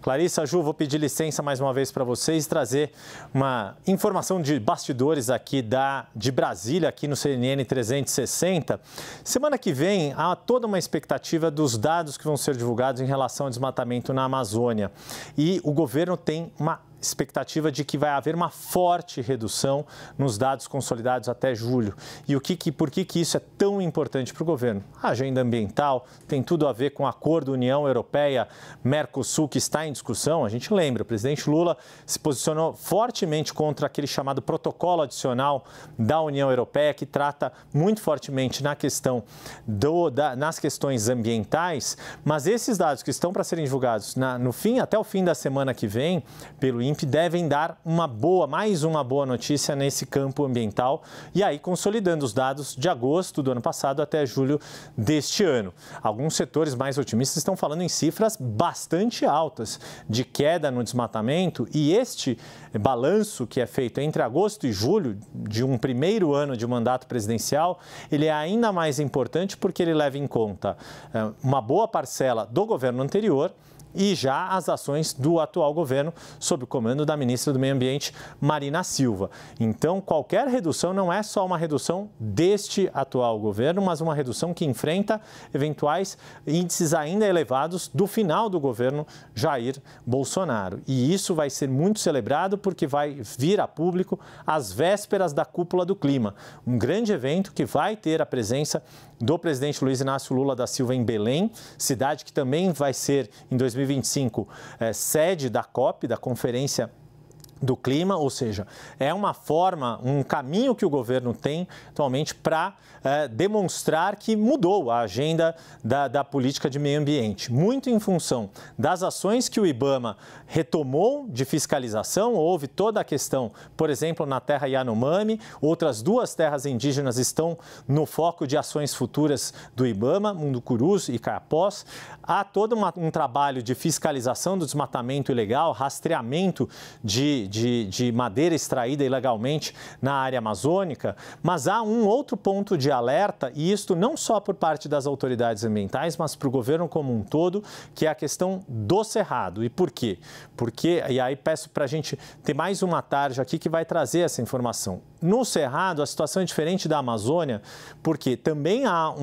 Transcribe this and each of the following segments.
Clarissa, Ju, vou pedir licença mais uma vez para vocês e trazer uma informação de bastidores aqui de Brasília, aqui no CNN 360. Semana que vem, há toda uma expectativa dos dados que vão ser divulgados em relação ao desmatamento na Amazônia. E o governo tem uma expectativa de que vai haver uma forte redução nos dados consolidados até julho. E por que isso é tão importante para o governo? A agenda ambiental tem tudo a ver com o acordo União Europeia-Mercosul que está em discussão. A gente lembra, o presidente Lula se posicionou fortemente contra aquele chamado protocolo adicional da União Europeia, que trata muito fortemente na questão nas questões ambientais, mas esses dados que estão para serem divulgados até o fim da semana que vem, pelo INPE, devem dar mais uma boa notícia nesse campo ambiental e aí consolidando os dados de agosto do ano passado até julho deste ano. Alguns setores mais otimistas estão falando em cifras bastante altas de queda no desmatamento e este balanço que é feito entre agosto e julho de um primeiro ano de mandato presidencial, ele é ainda mais importante porque ele leva em conta uma boa parcela do governo anterior e já as ações do atual governo, sob o comando da ministra do Meio Ambiente, Marina Silva. Então, qualquer redução não é só uma redução deste atual governo, mas uma redução que enfrenta eventuais índices ainda elevados do final do governo Jair Bolsonaro. E isso vai ser muito celebrado porque vai vir a público às vésperas da Cúpula do Clima, um grande evento que vai ter a presença do presidente Luiz Inácio Lula da Silva em Belém, cidade que também vai ser, em 2025, sede da COP, da Conferência do Clima, ou seja, é uma forma, um caminho que o governo tem atualmente para demonstrar que mudou a agenda da política de meio ambiente, muito em função das ações que o IBAMA retomou de fiscalização. Houve toda a questão, por exemplo, na terra Yanomami, outras duas terras indígenas estão no foco de ações futuras do IBAMA, Munducurus e Caiapós. Há todo um trabalho de fiscalização do desmatamento ilegal, rastreamento de madeira extraída ilegalmente na área amazônica, mas há um outro ponto de alerta, e isto não só por parte das autoridades ambientais, mas para o governo como um todo, que é a questão do Cerrado. E por quê? E aí peço para a gente ter mais uma tarde aqui que vai trazer essa informação. No Cerrado, a situação é diferente da Amazônia, porque também há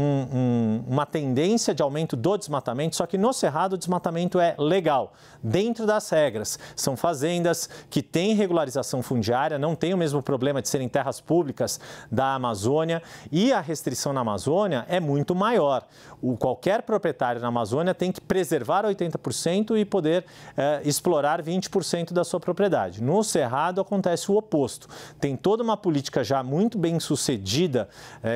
uma tendência de aumento do desmatamento, só que no Cerrado o desmatamento é legal, dentro das regras. São fazendas que têm regularização fundiária, não tem o mesmo problema de serem terras públicas da Amazônia, e a restrição na Amazônia é muito maior. Qualquer proprietário na Amazônia tem que preservar 80% e poder explorar 20% da sua propriedade. No Cerrado acontece o oposto. Tem toda uma política já muito bem sucedida,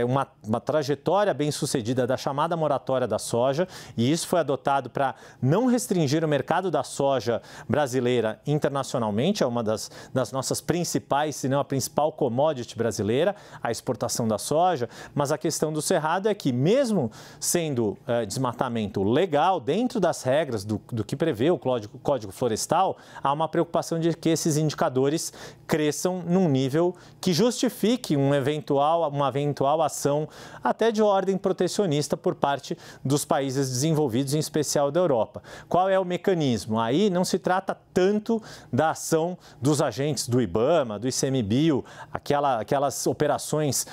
uma trajetória bem sucedida da chamada moratória da soja, e isso foi adotado para não restringir o mercado da soja brasileira internacionalmente. É uma das nossas principais, se não a principal commodity brasileira, a exportação da soja, mas a questão do Cerrado é que, mesmo sendo desmatamento legal, dentro das regras do que prevê o Código Florestal, há uma preocupação de que esses indicadores cresçam num nível que justifique uma eventual ação até de ordem protecionista por parte dos países desenvolvidos, em especial da Europa. Qual é o mecanismo? Aí não se trata tanto da ação dos agentes do IBAMA, do ICMBio, aquelas operações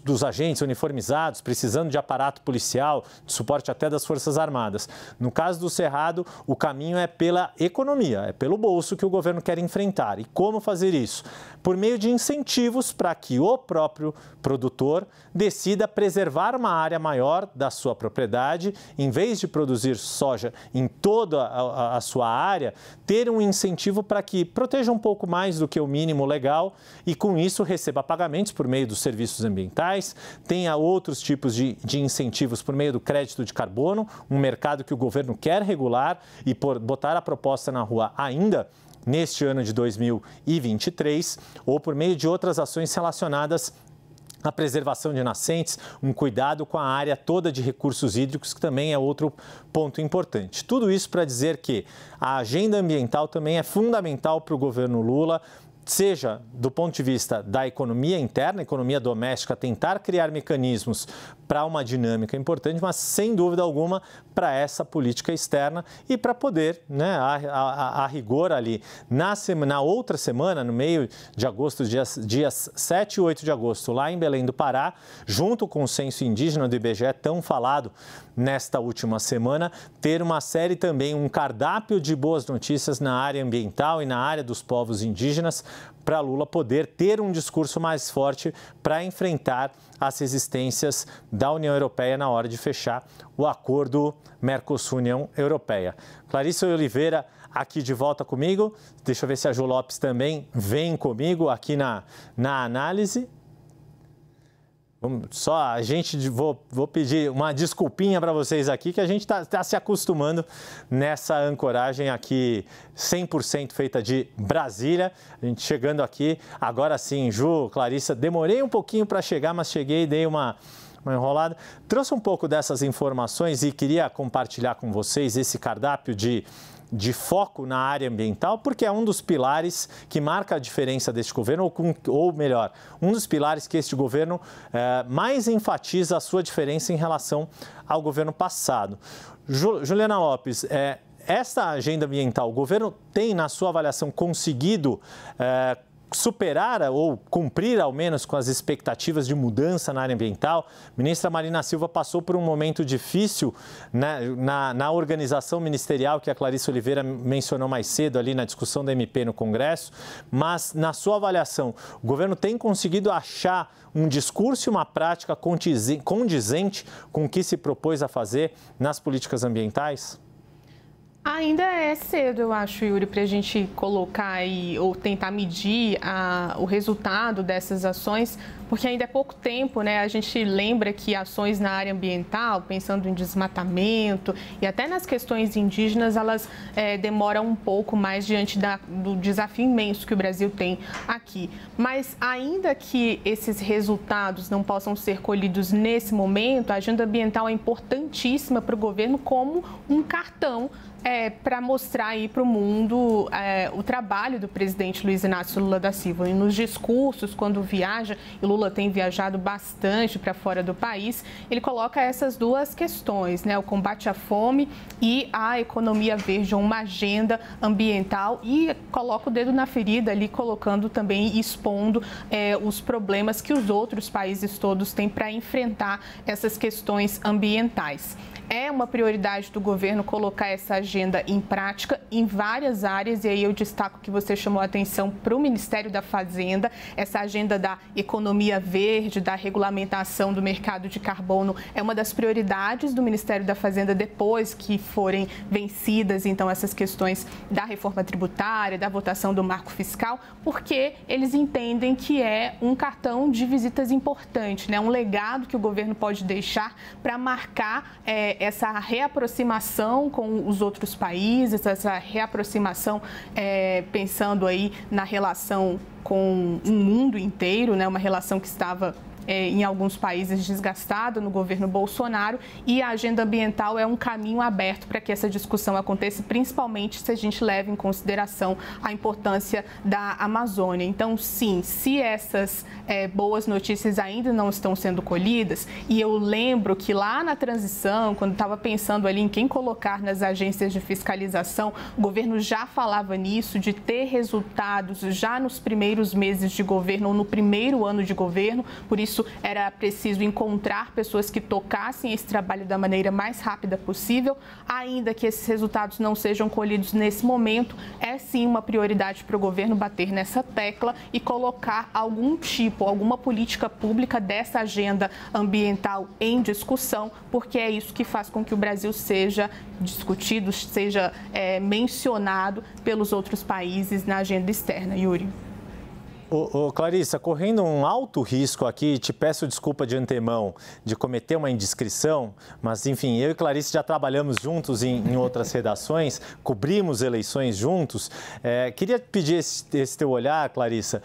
dos agentes uniformizados, precisando de aparato policial, de suporte até das Forças Armadas. No caso do Cerrado, o caminho é pela economia, é pelo bolso que o governo quer enfrentar. E como fazer isso? Por meio de incentivos para que o próprio produtor decida preservar uma área maior da sua propriedade, em vez de produzir soja em toda a sua área, ter um incentivo para que proteja um pouco mais do que o mínimo legal e, com isso, receba pagamentos por meio dos serviços ambientais, tenha outros tipos de incentivos por meio do crédito de carbono, um mercado que o governo quer regular e botar a proposta na rua ainda neste ano de 2023, ou por meio de outras ações relacionadas à preservação de nascentes, um cuidado com a área toda de recursos hídricos, que também é outro ponto importante. Tudo isso para dizer que a agenda ambiental também é fundamental para o governo Lula, seja do ponto de vista da economia interna, economia doméstica, tentar criar mecanismos para uma dinâmica importante, mas sem dúvida alguma para essa política externa e para poder, né, a rigor ali, na outra semana, no meio de agosto, dias 7 e 8 de agosto, lá em Belém do Pará, junto com o censo indígena do IBGE, tão falado nesta última semana, ter uma série também, um cardápio de boas notícias na área ambiental e na área dos povos indígenas, para Lula poder ter um discurso mais forte para enfrentar as resistências da União Europeia na hora de fechar o acordo Mercosul-União Europeia. Clarice Oliveira aqui de volta comigo. Deixa eu ver se a Ju Lopes também vem comigo aqui na análise. Vou pedir uma desculpinha para vocês aqui, que a gente está se acostumando nessa ancoragem aqui 100% feita de Brasília. A gente chegando aqui, agora sim, Ju, Clarissa, demorei um pouquinho para chegar, mas cheguei e dei uma enrolada. Trouxe um pouco dessas informações e queria compartilhar com vocês esse cardápio de foco na área ambiental, porque é um dos pilares que marca a diferença deste governo, ou melhor, um dos pilares que este governo mais enfatiza a sua diferença em relação ao governo passado. Juliana Lopes, esta agenda ambiental, o governo tem, na sua avaliação, conseguido superar ou cumprir, ao menos, com as expectativas de mudança na área ambiental? A ministra Marina Silva passou por um momento difícil, né, na organização ministerial, que a Clarice Oliveira mencionou mais cedo ali na discussão da MP no Congresso, mas, na sua avaliação, o governo tem conseguido achar um discurso e uma prática condizente com o que se propôs a fazer nas políticas ambientais? Ainda é cedo, eu acho, Yuri, para a gente colocar aí, ou tentar medir o resultado dessas ações, porque ainda é pouco tempo, né? A gente lembra que ações na área ambiental, pensando em desmatamento e até nas questões indígenas, elas demoram um pouco mais diante do desafio imenso que o Brasil tem aqui. Mas ainda que esses resultados não possam ser colhidos nesse momento, a agenda ambiental é importantíssima para o governo como um cartão para mostrar aí para o mundo o trabalho do presidente Luiz Inácio Lula da Silva. E nos discursos, quando viaja, e Lula tem viajado bastante para fora do país, ele coloca essas duas questões, né? O combate à fome e a economia verde, uma agenda ambiental, e coloca o dedo na ferida ali, colocando também, expondo os problemas que os outros países todos têm para enfrentar essas questões ambientais. É uma prioridade do governo colocar essa agenda em prática em várias áreas, e aí eu destaco que você chamou a atenção para o Ministério da Fazenda, essa agenda da economia verde, da regulamentação do mercado de carbono, é uma das prioridades do Ministério da Fazenda depois que forem vencidas, então, essas questões da reforma tributária, da votação do marco fiscal, porque eles entendem que é um cartão de visitas importante, né? Um legado que o governo pode deixar para marcar essa reaproximação com os outros países, essa reaproximação pensando aí na relação com o mundo inteiro, né? Uma relação que estava em alguns países desgastada no governo Bolsonaro, e a agenda ambiental é um caminho aberto para que essa discussão aconteça, principalmente se a gente leva em consideração a importância da Amazônia. Então, sim, se essas boas notícias ainda não estão sendo colhidas, e eu lembro que lá na transição, quando estava pensando ali em quem colocar nas agências de fiscalização, o governo já falava nisso, de ter resultados já nos primeiros meses de governo ou no primeiro ano de governo. Por isso, era preciso encontrar pessoas que tocassem esse trabalho da maneira mais rápida possível. Ainda que esses resultados não sejam colhidos nesse momento, é sim uma prioridade para o governo bater nessa tecla e colocar alguma política pública dessa agenda ambiental em discussão, porque é isso que faz com que o Brasil seja discutido, seja mencionado pelos outros países na agenda externa. Yuri. Clarissa, correndo um alto risco aqui, te peço desculpa de antemão de cometer uma indiscrição, mas enfim, eu e Clarissa já trabalhamos juntos em outras redações, cobrimos eleições juntos. Queria pedir esse teu olhar, Clarissa,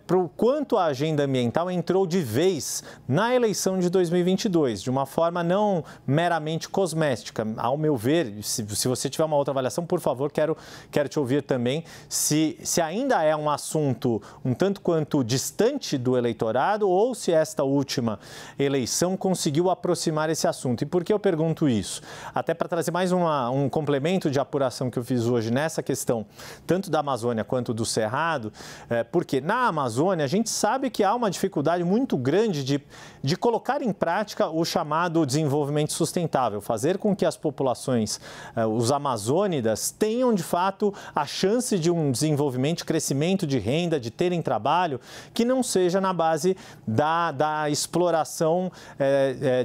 para o quanto a agenda ambiental entrou de vez na eleição de 2022, de uma forma não meramente cosmética. Ao meu ver, se você tiver uma outra avaliação, por favor, quero te ouvir também, se ainda é um assunto um tanto quanto distante do eleitorado ou se esta última eleição conseguiu aproximar esse assunto. E por que eu pergunto isso? Até para trazer mais um complemento de apuração que eu fiz hoje nessa questão, tanto da Amazônia quanto do Cerrado, porque na Amazônia a gente sabe que há uma dificuldade muito grande de colocar em prática o chamado desenvolvimento sustentável, fazer com que as populações, os amazônidas, tenham de fato a chance de um desenvolvimento, de crescimento de renda, de terem trabalho, que não seja na base da exploração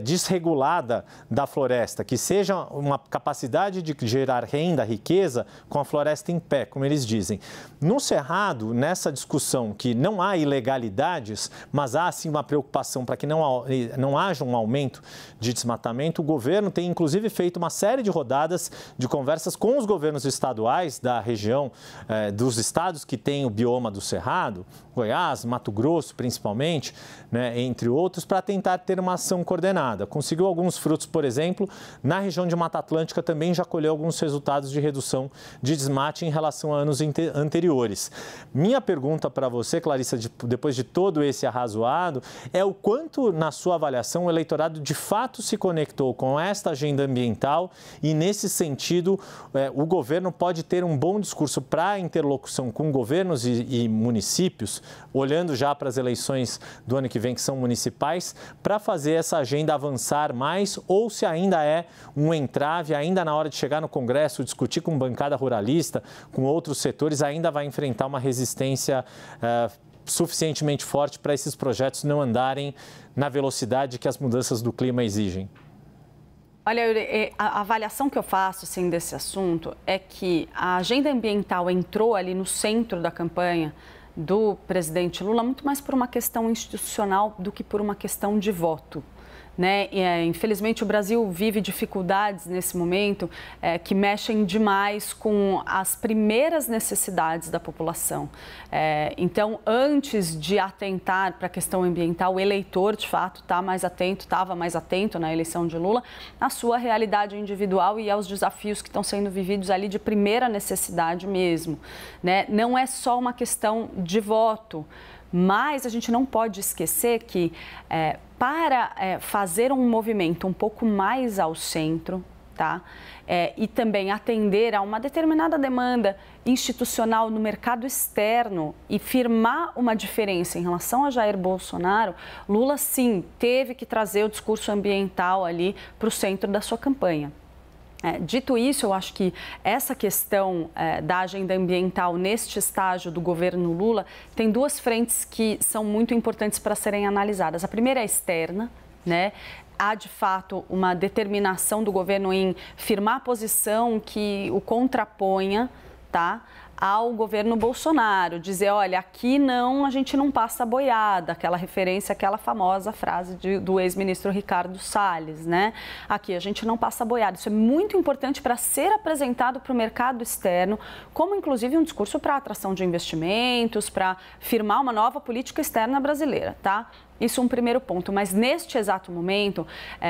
desregulada da floresta, que seja uma capacidade de gerar renda, riqueza com a floresta em pé, como eles dizem. No Cerrado, nessa discussão que não há ilegalidades, mas há sim uma preocupação para que não haja um aumento de desmatamento, o governo tem inclusive feito uma série de rodadas de conversas com os governos estaduais da região, dos estados que têm o bioma do Cerrado, Goiás, Mato Grosso principalmente, né, entre outros, para tentar ter uma ação coordenada. Conseguiu alguns frutos, por exemplo, na região de Mata Atlântica também já colheu alguns resultados de redução de desmate em relação a anos anteriores. Minha pergunta para você, Clarissa, depois de todo esse arrazoado, é o quanto, na sua avaliação, o eleitorado de fato se conectou com esta agenda ambiental e, nesse sentido, o governo pode ter um bom discurso para a interlocução com governos e municípios, olhando já para as eleições do ano que vem, que são municipais, para fazer essa agenda avançar mais, ou se ainda é um entrave, ainda na hora de chegar no Congresso, discutir com bancada ruralista, com outros setores, ainda vai enfrentar uma resistência suficientemente forte para esses projetos não andarem na velocidade que as mudanças do clima exigem? Olha, a avaliação que eu faço assim, desse assunto é que a agenda ambiental entrou ali no centro da campanha do presidente Lula muito mais por uma questão institucional do que por uma questão de voto. Né? Infelizmente, o Brasil vive dificuldades nesse momento que mexem demais com as primeiras necessidades da população. Então, antes de atentar para a questão ambiental, o eleitor, de fato, estava mais atento na eleição de Lula à sua realidade individual e aos desafios que estão sendo vividos ali de primeira necessidade mesmo. Né? Não é só uma questão de voto, mas a gente não pode esquecer que para fazer um movimento um pouco mais ao centro, tá? E também atender a uma determinada demanda institucional no mercado externo e firmar uma diferença em relação a Jair Bolsonaro, Lula sim teve que trazer o discurso ambiental ali para o centro da sua campanha. Dito isso, eu acho que essa questão da agenda ambiental neste estágio do governo Lula tem duas frentes que são muito importantes para serem analisadas. A primeira é externa, né? Há, de fato, uma determinação do governo em firmar a posição que o contraponha, tá, ao governo Bolsonaro, dizer, olha, aqui não, a gente não passa boiada, aquela referência, aquela famosa frase do ex-ministro Ricardo Salles, né? Aqui a gente não passa boiada. Isso é muito importante para ser apresentado para o mercado externo, como inclusive um discurso para atração de investimentos, para firmar uma nova política externa brasileira, tá? Isso é um primeiro ponto, mas neste exato momento,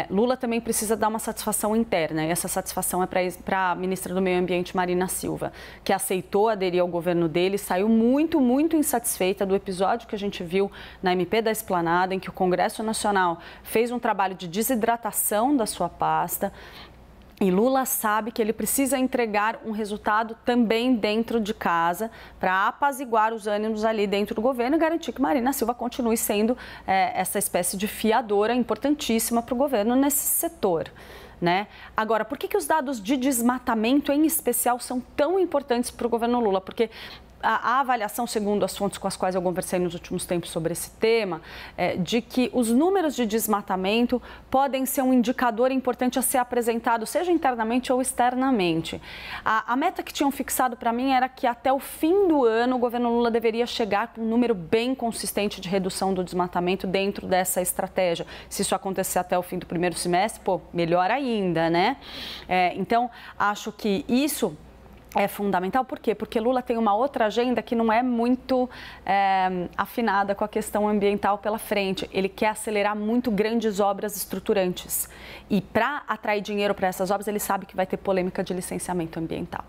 Lula também precisa dar uma satisfação interna, e essa satisfação é para a ministra do Meio Ambiente, Marina Silva, que aceitou aderir ao governo dele, saiu muito, muito insatisfeita do episódio que a gente viu na MP da Esplanada, em que o Congresso Nacional fez um trabalho de desidratação da sua pasta. E Lula sabe que ele precisa entregar um resultado também dentro de casa para apaziguar os ânimos ali dentro do governo e garantir que Marina Silva continue sendo essa espécie de fiadora importantíssima para o governo nesse setor. Né? Agora, por que os dados de desmatamento, em especial, são tão importantes para o governo Lula? Porque a avaliação, segundo as fontes com as quais eu conversei nos últimos tempos sobre esse tema, de que os números de desmatamento podem ser um indicador importante a ser apresentado, seja internamente ou externamente. A meta que tinham fixado para mim era que até o fim do ano o governo Lula deveria chegar com um número bem consistente de redução do desmatamento dentro dessa estratégia. Se isso acontecer até o fim do primeiro semestre, melhor ainda, né? Então, acho que isso é fundamental. Por quê? Porque Lula tem uma outra agenda que não é muito afinada com a questão ambiental pela frente. Ele quer acelerar muito grandes obras estruturantes. E para atrair dinheiro para essas obras, ele sabe que vai ter polêmica de licenciamento ambiental.